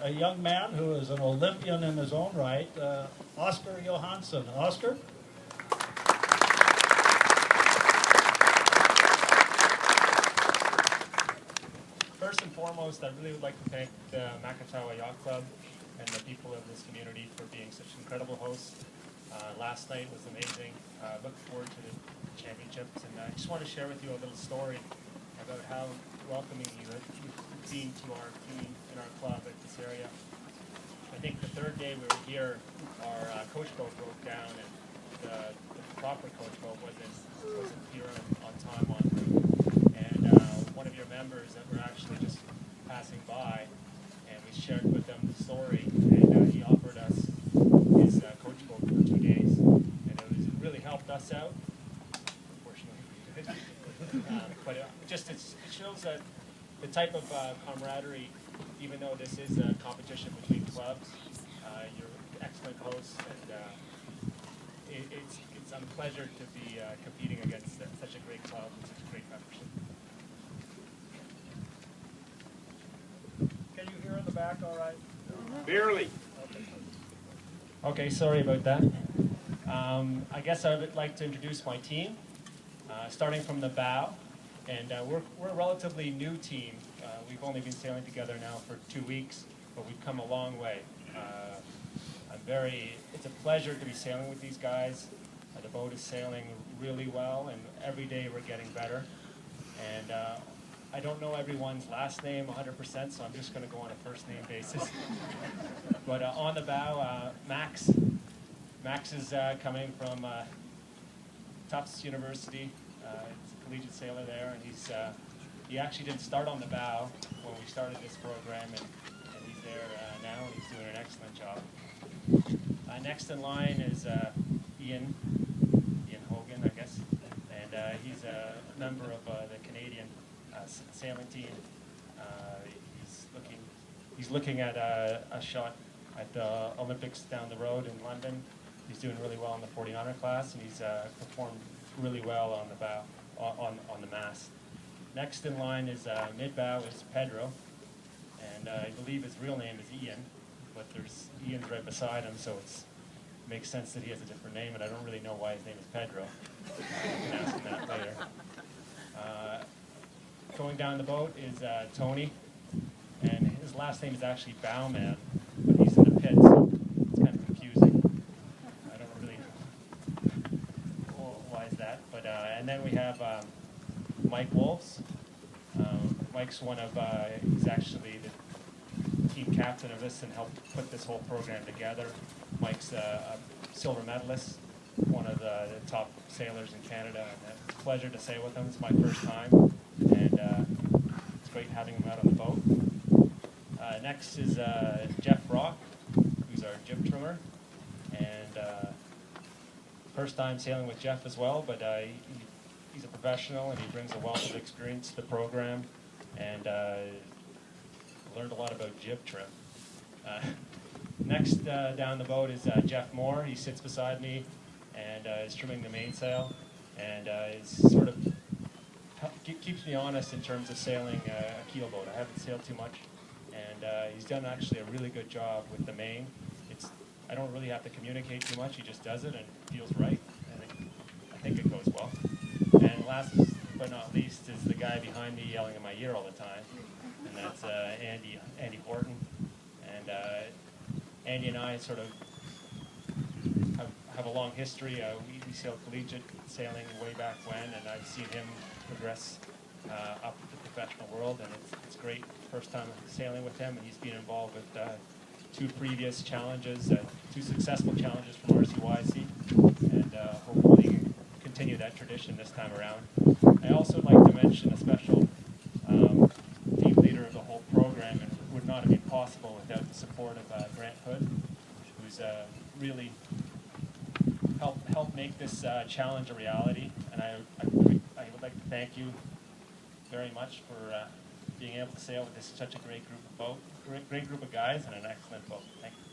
a young man who is an Olympian in his own right, Oscar Johansson. Oscar? First and foremost, I really would like to thank the Makatawa Yacht Club and the people of this community for being such incredible hosts. Last night was amazing. Look forward to the championships, and I just want to share with you a little story about how welcoming you've been to our team and our club at this area. I think the third day we were here, our coach boat broke down, and the proper coach boat wasn't here on time on route. And one of your members that were actually just passing by, and we shared with them the story, and he offered us his coach boat for 2 days, and it really helped us out. Unfortunately, but it shows that the type of camaraderie, even though this is a competition between clubs, you're excellent hosts, and it's a pleasure to be competing against such a great club and such a great membership. Can you hear in the back all right? Barely. Okay, sorry about that. I guess I would like to introduce my team, starting from the bow. And we're a relatively new team. We've only been sailing together now for 2 weeks, but we've come a long way. It's a pleasure to be sailing with these guys. The boat is sailing really well, and every day we're getting better. And I don't know everyone's last name 100%, so I'm just going to go on a first name basis. But on the bow, Max is coming from Tufts University. He's a collegiate sailor there, and he actually didn't start on the bow when we started this program, and he's there now, and he's doing an excellent job. Next in line is Ian Hogan, I guess, and he's a member of the Canadian sailing team. He's looking at a shot at the Olympics down the road in London. He's doing really well in the 40 honor class, and he's performed really well on the bow, on the mast. Next in line is mid-bow is Pedro, and I believe his real name is Ian, but there's Ian's right beside him, so it makes sense that he has a different name, and I don't really know why his name is Pedro. I can ask him that later. Going down the boat is Tony, and his last name is actually Bowman, but he's in the pit, so it's kind of confusing. I don't really know why is that, but and then we have Mike Wolves. Mike's he's actually the team captain of this and helped put this whole program together. Mike's a silver medalist, one of the top sailors in Canada, and it's a pleasure to sail with him. It's my first time, and it's great having him out on the boat. Next is Jeff Rock, who's our jib trimmer, and first time sailing with Jeff as well, but he's a professional, and he brings a wealth of experience to the program, and learned a lot about jib trim. Next down the boat is Jeff Moore. He sits beside me and is trimming the mainsail, and is sort of keeps me honest in terms of sailing a keel boat. I haven't sailed too much, and he's done actually a really good job with the main. I don't really have to communicate too much. He just does it and it feels right, and I think it goes well. And last but not least is the guy behind me yelling in my ear all the time, and that's Andy Horton. And Andy and I sort of have a long history. We sailed collegiate sailing way back when, and I've seen him progress up the professional world, and it's great. First time sailing with him, and he's been involved with 2 previous challenges, 2 successful challenges from RCYC, and hopefully continue that tradition this time around. I also would like to mention a special team leader of the whole program, and it would not have been possible without the support of Grant Hood, who's really helped make this challenge a reality. And I would like to thank you very much for being able to sail with such a great group of guys and an excellent boat. Thank you.